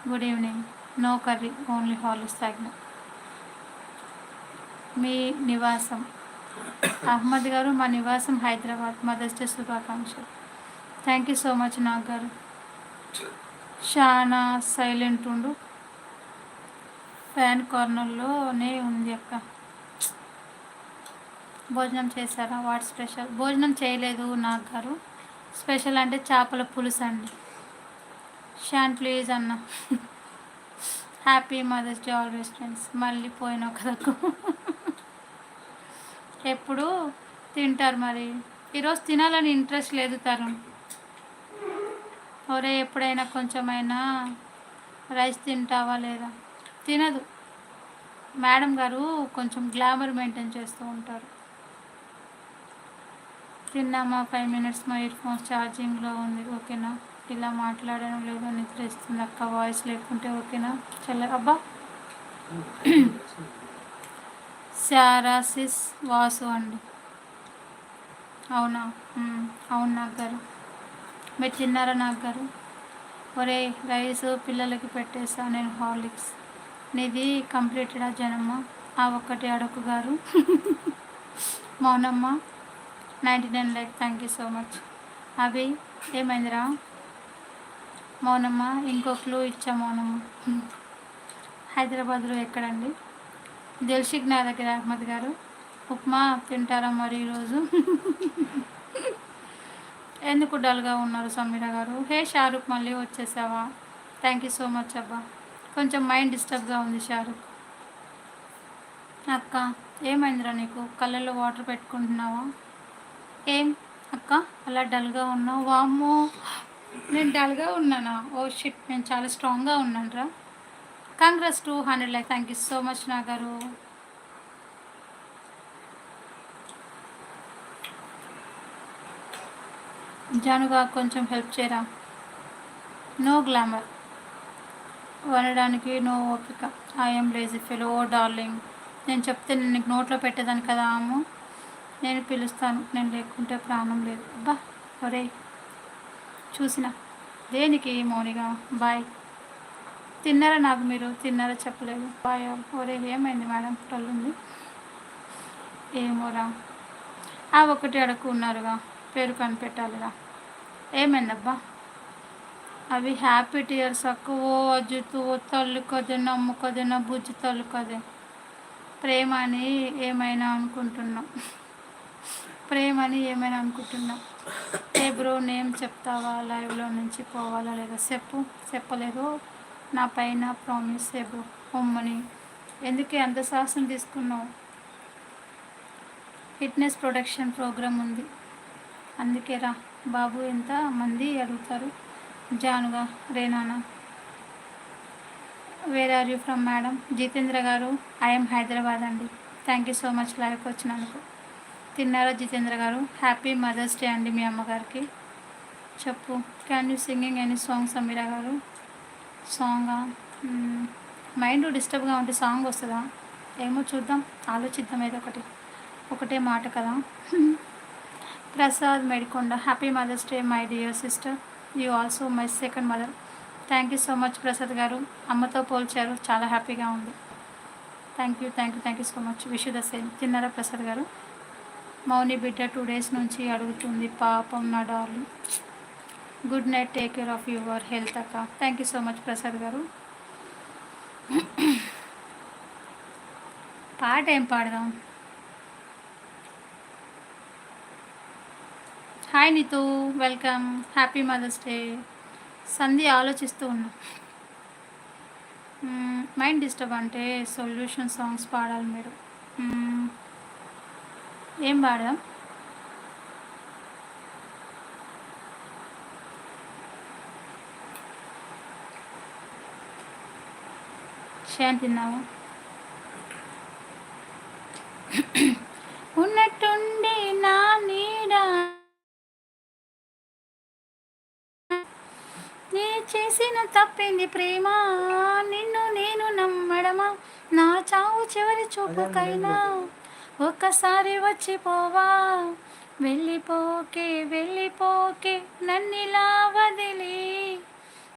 Good evening. No curry, only Horlicks తాగిన. మీ నివాసం అహ్మద్ గారు, మా నివాసం హైదరాబాద్. మదర్స్ డే శుభాకాంక్షలు. Thank you so much Nag garu. చాలా సైలెంట్ ఉండు, ఫ్యాన్ కార్నర్లోనే ఉంది అక్క. భోజనం చేశారా? What special? భోజనం చేయలేదు నాగ్ గారు. స్పెషల్ అంటే చేపల పులుసు అండి. షాన్ ప్లీజ్ అన్న. Happy mothers Day always friends. మళ్ళీ పోయినా కదకు. ఎప్పుడు తింటారు మరి? ఈరోజు తినాలని ఇంట్రెస్ట్ లేదు తరుణ్. ఒరే ఎప్పుడైనా కొంచెమైనా రైస్ తింటావా లేదా? తినదు మేడం గారు, కొంచెం గ్లామర్ మెయింటైన్ చేస్తూ ఉంటారు. తిన్నామా? 5 minutes. మా ఇయర్ ఫోన్స్ ఛార్జింగ్లో ఉంది. ఓకేనా? ఇలా మాట్లాడడం లేదో నిద్ర ఇస్తుంది అక్క. వాయిస్ లేకుంటే ఓకేనా? చల్ల అబ్బా. శారాసిస్ వాసు అండి. అవునా? అవును నాగ్ గారు. మీరు తిన్నారా నాగ్ గారు? ఒరే రైస్ పిల్లలకి పెట్టేసా నేను, హార్లిక్స్. నీది కంప్లీటెడా జనమ్మ? ఆ ఒక్కటి అడకు గారు. Mounamma 99 like. Thank you so much. Abhi ఏమైందిరా? మౌనమ్మ ఇంకో క్లూ ఇచ్చా మౌనమ్మ. హైదరాబాద్లో ఎక్కడండి? దిల్షిక్ నా దగ్గర. అహ్మద్ గారు ఉప్మా తింటారా మరి ఈరోజు? ఎందుకు డల్గా ఉన్నారు సమీరా గారు? హే షారుఖ్ మళ్ళీ వచ్చేసావా? థ్యాంక్ యూ సో మచ్ అబ్బా. కొంచెం మైండ్ డిస్టర్బ్గా ఉంది షారుఖ్. అక్క ఏమైందిరా నీకు? కళ్ళల్లో వాటర్ పెట్టుకుంటున్నావా? ఏం అక్క అలా డల్గా ఉన్నావు? వామ్మో, నేను డల్గా ఉన్నానా? ఓ షిట్, నేను చాలా స్ట్రాంగ్గా ఉన్నాను రా. Congress 200 like. Thank you so much నా గారు. జానుగా కొంచెం హెల్ప్ చేయరా? నో గ్లామర్, వండడానికి నో ఓపిక. I'm lazy fellow. Oh darling, నేను చెప్తే నేను నీకు నోట్లో పెట్టేదాన్ని కదా అమ్ము. నేను పిలుస్తాను, నేను లేకుంటే ప్రాణం లేదు. అబ్బా ఒరే చూసిన దేనికి మౌనిగా? బాయ్. తిన్నారా? నాకు మీరు తిన్నారా చెప్పలేదు. బాయ్. ఒరే ఏమైంది మేడం? ఉంది ఏమోరా. ఆ ఒకటి అడుగు ఉన్నారుగా, పేరు కనిపెట్టాలిరా. ఏమైందబ్బా? అవి హ్యాపీ టీయర్స్ అక్క. ఓ అజ్జుతూ ఓ తల్లి కదే, నమ్ము కదే, నా బుజ్జి తల్లి కదే. ప్రేమ అని ఏమైనా అనుకుంటున్నాం, ప్రేమ అని ఏమైనా అనుకుంటున్నాం. ఏ బ్రో నేమ్ చెప్తావా? లైవ్లో నుంచి పోవాలా లేదా? చెప్పలేదు నా పైన ప్రామిస్ ఏ బ్రో. అమ్మని ఎందుకే అంత సాహసం తీసుకున్నావు? ఫిట్నెస్ ప్రొడక్షన్ ప్రోగ్రామ్ ఉంది అందుకే రా బాబు. ఎంత మంది అడుగుతారు? జానుగా రేనానా. Where are you from madam? Jitendra గారు ఐఎమ్ హైదరాబాద్ అండి. థ్యాంక్ యూ సో మచ్ లైవ్కి వచ్చినందుకు. తిన్నారా జితేంద్ర గారు? హ్యాపీ మదర్స్ డే అండి మీ అమ్మగారికి. చెప్పు. Can you singing any song Sameera గారు? సాంగా? మైండ్ డిస్టర్బ్గా ఉంటే సాంగ్ వస్తుందా? ఏమో చూద్దాం, ఆలోచిద్దాం. ఏదో ఒకటే మాట కదా. Prasad Medikonda happy mothers Day my dear sister. You also my second mother. Thank you so much Prasad garu. అమ్మతో పోల్చారు, చాలా హ్యాపీగా ఉంది. Thank you so much. Wish the same. తిన్నారా ప్రసాద్ గారు? మౌని బిడ్డ 2 days నుంచి అడుగుతుంది పాపం నా darling. Good night, take care of your health అక్క. Thank you so much Prasad గారు. పాట ఏం పాడదాం? Hi Neetu, welcome. Happy mothers day. సంధి ఆలోచిస్తూ ఉన్నా. మైండ్ డిస్టర్బ్ అంటే సొల్యూషన్ సాంగ్స్ పాడాలి మీరు. ఏం పాడదాం? షేన్ తిన్నాము. ఉన్నట్టుండి నా నీడ నీ చేసిన తప్పింది ప్రేమ, నిన్ను నేను నమ్మడమా? నా చావు చివరి చూపుకైనా ఒక్కసారి వచ్చిపోవా? వెళ్ళిపోకే నన్నిలా వదిలి